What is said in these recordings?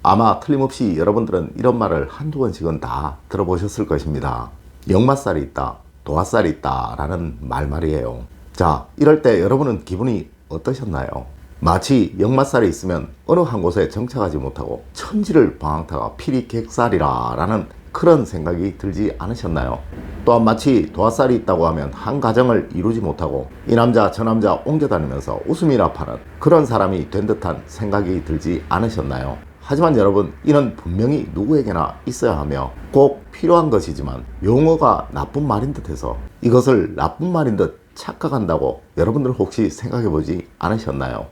아마 틀림없이 여러분들은 이런 말을 한두 번씩은 다 들어보셨을 것입니다. 역마살이 있다, 도화살이 있다 라는 말이에요. 자, 이럴 때 여러분은 기분이 어떠셨나요? 마치 역마살이 있으면 어느 한 곳에 정착하지 못하고 천지를 방황타가 필히 객살이라 라는 그런 생각이 들지 않으셨나요? 또한 마치 도화살이 있다고 하면 한 가정을 이루지 못하고 이 남자 저 남자 옮겨다니면서 웃음이나 파는 그런 사람이 된 듯한 생각이 들지 않으셨나요? 하지만 여러분, 이는 분명히 누구에게나 있어야 하며 꼭 필요한 것이지만 용어가 나쁜 말인 듯해서 이것을 나쁜 말인 듯 착각한다고 여러분들 혹시 생각해보지 않으셨나요?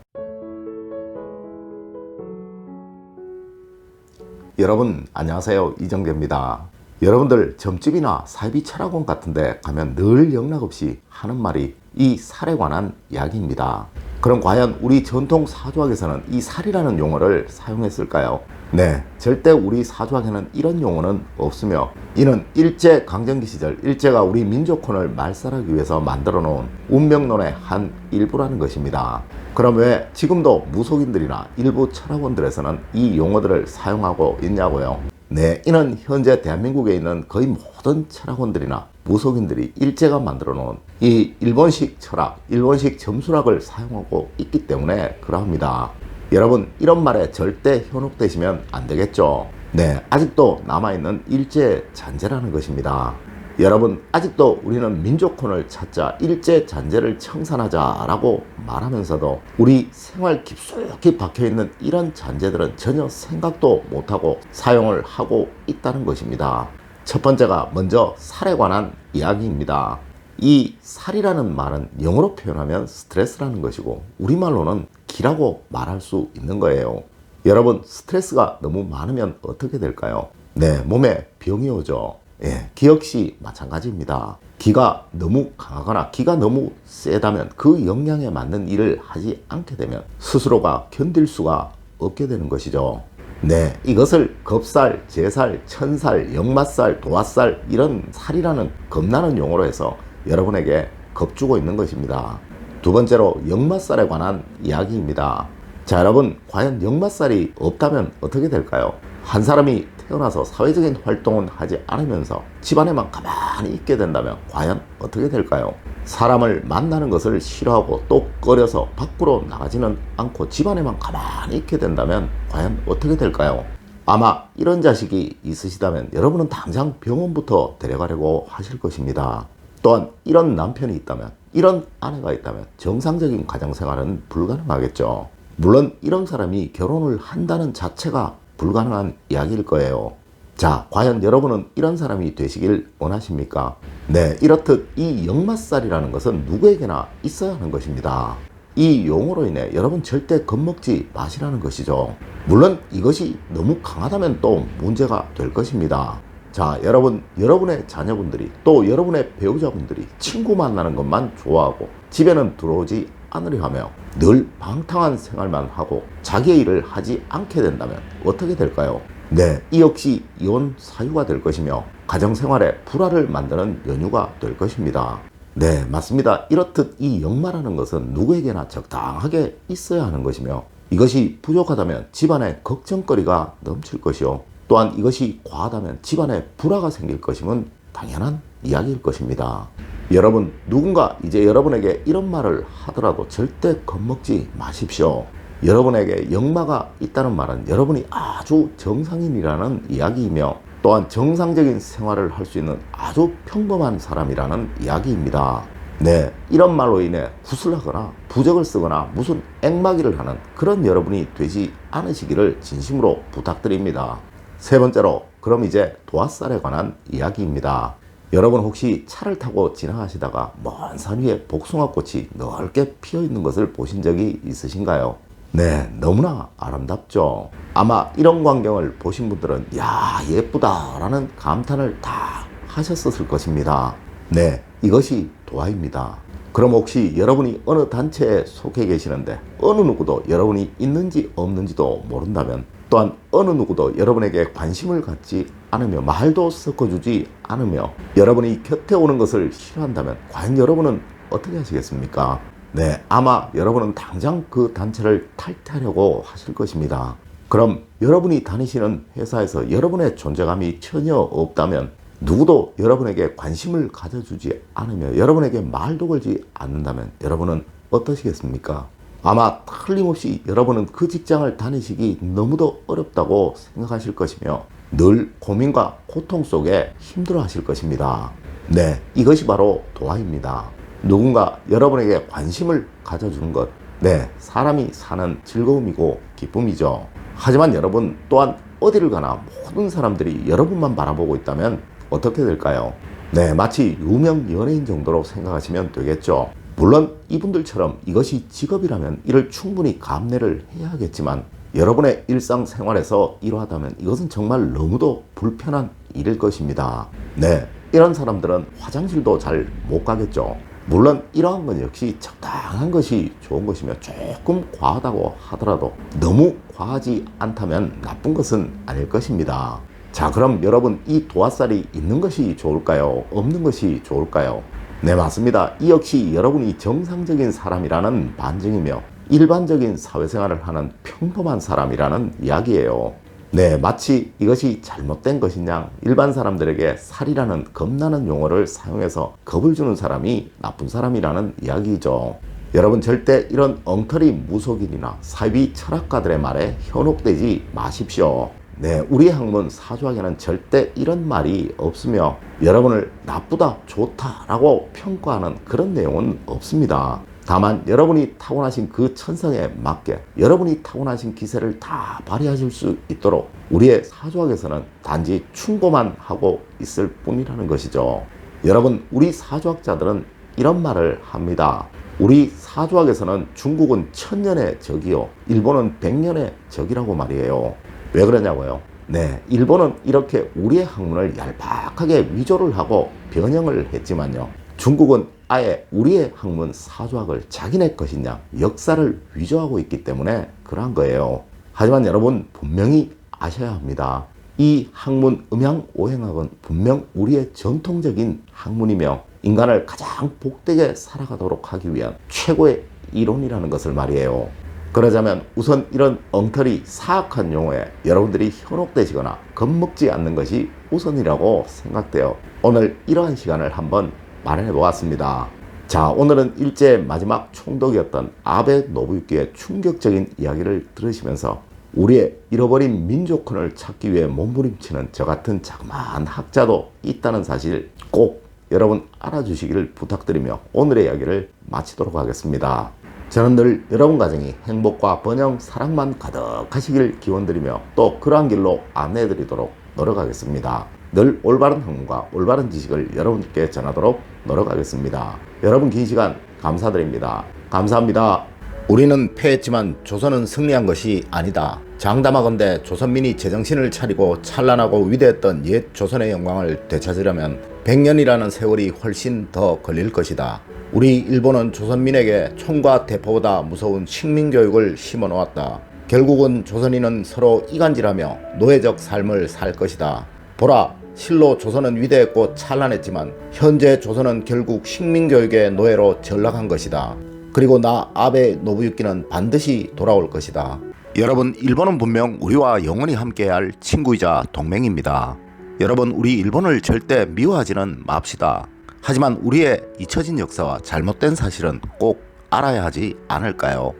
여러분 안녕하세요, 이정재입니다. 여러분들 점집이나 사이비 철학원 같은 데 가면 늘 영락없이 하는 말이 이 살에 관한 이야기입니다. 그럼 과연 우리 전통 사주학에서는 이 살이라는 용어를 사용했을까요? 네, 절대 우리 사주학에는 이런 용어는 없으며 이는 일제 강점기 시절 일제가 우리 민족혼을 말살하기 위해서 만들어 놓은 운명론의 한 일부라는 것입니다. 그럼 왜 지금도 무속인들이나 일부 철학원들에서는 이 용어들을 사용하고 있냐고요? 네, 이는 현재 대한민국에 있는 거의 모든 철학원들이나 무속인들이 일제가 만들어 놓은 이 일본식 철학, 일본식 점수학을 사용하고 있기 때문에 그러합니다. 여러분, 이런 말에 절대 현혹되시면 안 되겠죠? 네, 아직도 남아있는 일제 잔재라는 것입니다. 여러분, 아직도 우리는 민족혼을 찾자, 일제 잔재를 청산하자 라고 말하면서도 우리 생활 깊숙이 박혀있는 이런 잔재들은 전혀 생각도 못하고 사용을 하고 있다는 것입니다. 첫 번째가 먼저 살에 관한 이야기입니다. 이 살이라는 말은 영어로 표현하면 스트레스라는 것이고 우리말로는 기라고 말할 수 있는 거예요. 여러분, 스트레스가 너무 많으면 어떻게 될까요? 네, 몸에 병이 오죠. 예, 기 역시 마찬가지입니다. 기가 너무 강하거나 기가 너무 세다면 그 역량에 맞는 일을 하지 않게 되면 스스로가 견딜 수가 없게 되는 것이죠. 네, 이것을 겁살, 제살, 천살, 역마살, 도화살 이런 살이라는 겁나는 용어로 해서 여러분에게 겁주고 있는 것입니다. 두 번째로 역마살에 관한 이야기입니다. 자, 여러분, 과연 역마살이 없다면 어떻게 될까요? 한 사람이 태어나서 사회적인 활동은 하지 않으면서 집안에만 가만히 있게 된다면 과연 어떻게 될까요? 사람을 만나는 것을 싫어하고 또 꺼려서 밖으로 나가지는 않고 집안에만 가만히 있게 된다면 과연 어떻게 될까요? 아마 이런 자식이 있으시다면 여러분은 당장 병원부터 데려가려고 하실 것입니다. 또한 이런 남편이 있다면, 이런 아내가 있다면 정상적인 가정생활은 불가능하겠죠. 물론 이런 사람이 결혼을 한다는 자체가 불가능한 이야기일 거예요. 자, 과연 여러분은 이런 사람이 되시길 원하십니까? 네, 이렇듯 이 역마살이라는 것은 누구에게나 있어야 하는 것입니다. 이 용어로 인해 여러분 절대 겁먹지 마시라는 것이죠. 물론 이것이 너무 강하다면 또 문제가 될 것입니다. 자, 여러분, 여러분의 자녀분들이 또 여러분의 배우자분들이 친구 만나는 것만 좋아하고 집에는 들어오지 않으려 하며 늘 방탕한 생활만 하고 자기의 일을 하지 않게 된다면 어떻게 될까요? 네, 이 역시 이혼 사유가 될 것이며 가정생활에 불화를 만드는 연유가 될 것입니다. 네, 맞습니다. 이렇듯 이 역마라는 것은 누구에게나 적당하게 있어야 하는 것이며 이것이 부족하다면 집안에 걱정거리가 넘칠 것이요, 또한 이것이 과하다면 집안에 불화가 생길 것임은 당연한 이야기일 것입니다. 여러분, 누군가 이제 여러분에게 이런 말을 하더라도 절대 겁먹지 마십시오. 여러분에게 역마가 있다는 말은 여러분이 아주 정상인이라는 이야기이며 또한 정상적인 생활을 할 수 있는 아주 평범한 사람이라는 이야기입니다. 네, 이런 말로 인해 구슬하거나 부적을 쓰거나 무슨 앵마기를 하는 그런 여러분이 되지 않으시기를 진심으로 부탁드립니다. 세 번째로, 그럼 이제 도화살에 관한 이야기입니다. 여러분 혹시 차를 타고 지나가시다가 먼 산 위에 복숭아꽃이 넓게 피어 있는 것을 보신 적이 있으신가요? 네, 너무나 아름답죠. 아마 이런 광경을 보신 분들은 야, 예쁘다 라는 감탄을 다 하셨을 것입니다. 네, 이것이 도화입니다. 그럼 혹시 여러분이 어느 단체에 속해 계시는데 어느 누구도 여러분이 있는지 없는지도 모른다면, 또한 어느 누구도 여러분에게 관심을 갖지 않으며 말도 섞어주지 않으며 여러분이 곁에 오는 것을 싫어한다면 과연 여러분은 어떻게 하시겠습니까? 네, 아마 여러분은 당장 그 단체를 탈퇴하려고 하실 것입니다. 그럼 여러분이 다니시는 회사에서 여러분의 존재감이 전혀 없다면, 누구도 여러분에게 관심을 가져주지 않으며 여러분에게 말도 걸지 않는다면 여러분은 어떠시겠습니까? 아마 틀림없이 여러분은 그 직장을 다니시기 너무도 어렵다고 생각하실 것이며 늘 고민과 고통 속에 힘들어 하실 것입니다. 네, 이것이 바로 도화입니다. 누군가 여러분에게 관심을 가져주는 것, 네, 사람이 사는 즐거움이고 기쁨이죠. 하지만 여러분 또한 어디를 가나 모든 사람들이 여러분만 바라보고 있다면 어떻게 될까요? 네, 마치 유명 연예인 정도로 생각하시면 되겠죠. 물론 이분들처럼 이것이 직업이라면 이를 충분히 감내를 해야 하겠지만 여러분의 일상생활에서 이러하다면 이것은 정말 너무도 불편한 일일 것입니다. 네, 이런 사람들은 화장실도 잘 못 가겠죠. 물론 이러한 건 역시 적당한 것이 좋은 것이며 조금 과하다고 하더라도 너무 과하지 않다면 나쁜 것은 아닐 것입니다. 자, 그럼 여러분, 이 도화살이 있는 것이 좋을까요? 없는 것이 좋을까요? 네, 맞습니다. 이 역시 여러분이 정상적인 사람이라는 반증이며 일반적인 사회생활을 하는 평범한 사람이라는 이야기예요. 네, 마치 이것이 잘못된 것이냐, 일반 사람들에게 살이라는 겁나는 용어를 사용해서 겁을 주는 사람이 나쁜 사람이라는 이야기죠. 여러분, 절대 이런 엉터리 무속인이나 사이비 철학가들의 말에 현혹되지 마십시오. 네, 우리 학문 사주학에는 절대 이런 말이 없으며 여러분을 나쁘다, 좋다라고 평가하는 그런 내용은 없습니다. 다만 여러분이 타고나신 그 천성에 맞게 여러분이 타고나신 기세를 다 발휘하실 수 있도록 우리의 사주학에서는 단지 충고만 하고 있을 뿐이라는 것이죠. 여러분, 우리 사주학자들은 이런 말을 합니다. 우리 사주학에서는 중국은 1000년의 적이요, 일본은 100년의 적이라고 말이에요. 왜 그러냐고요? 네, 일본은 이렇게 우리의 학문을 얄팍하게 위조를 하고 변형을 했지만요, 중국은 아예 우리의 학문 사주학을 자기네 것이냐 역사를 위조하고 있기 때문에 그러한 거예요. 하지만 여러분, 분명히 아셔야 합니다. 이 학문 음양오행학은 분명 우리의 전통적인 학문이며 인간을 가장 복되게 살아가도록 하기 위한 최고의 이론이라는 것을 말이에요. 그러자면 우선 이런 엉터리 사악한 용어에 여러분들이 현혹되시거나 겁먹지 않는 것이 우선이라고 생각돼요. 오늘 이러한 시간을 한번 마련해 보았습니다. 자, 오늘은 일제 마지막 총독이었던 아베 노부유키의 충격적인 이야기를 들으시면서 우리의 잃어버린 민족혼을 찾기 위해 몸부림치는 저 같은 자그마한 학자도 있다는 사실 꼭 여러분 알아주시기를 부탁드리며 오늘의 이야기를 마치도록 하겠습니다. 저는 늘 여러분 가정이 행복과 번영, 사랑만 가득하시길 기원드리며 또 그러한 길로 안내해드리도록 노력하겠습니다. 늘 올바른 학문과 올바른 지식을 여러분께 전하도록 노력하겠습니다. 여러분, 긴 시간 감사드립니다. 감사합니다. 우리는 패했지만 조선은 승리한 것이 아니다. 장담하건대 조선민이 제정신을 차리고 찬란하고 위대했던 옛 조선의 영광을 되찾으려면 100년이라는 세월이 훨씬 더 걸릴 것이다. 우리 일본은 조선민에게 총과 대포보다 무서운 식민교육을 심어놓았다. 결국은 조선인은 서로 이간질하며 노예적 삶을 살 것이다. 보라, 실로 조선은 위대했고 찬란했지만 현재 조선은 결국 식민교육의 노예로 전락한 것이다. 그리고 나 아베 노부유키는 반드시 돌아올 것이다. 여러분, 일본은 분명 우리와 영원히 함께해야 할 친구이자 동맹입니다. 여러분, 우리 일본을 절대 미워하지는 맙시다. 하지만 우리의 잊혀진 역사와 잘못된 사실은 꼭 알아야 하지 않을까요?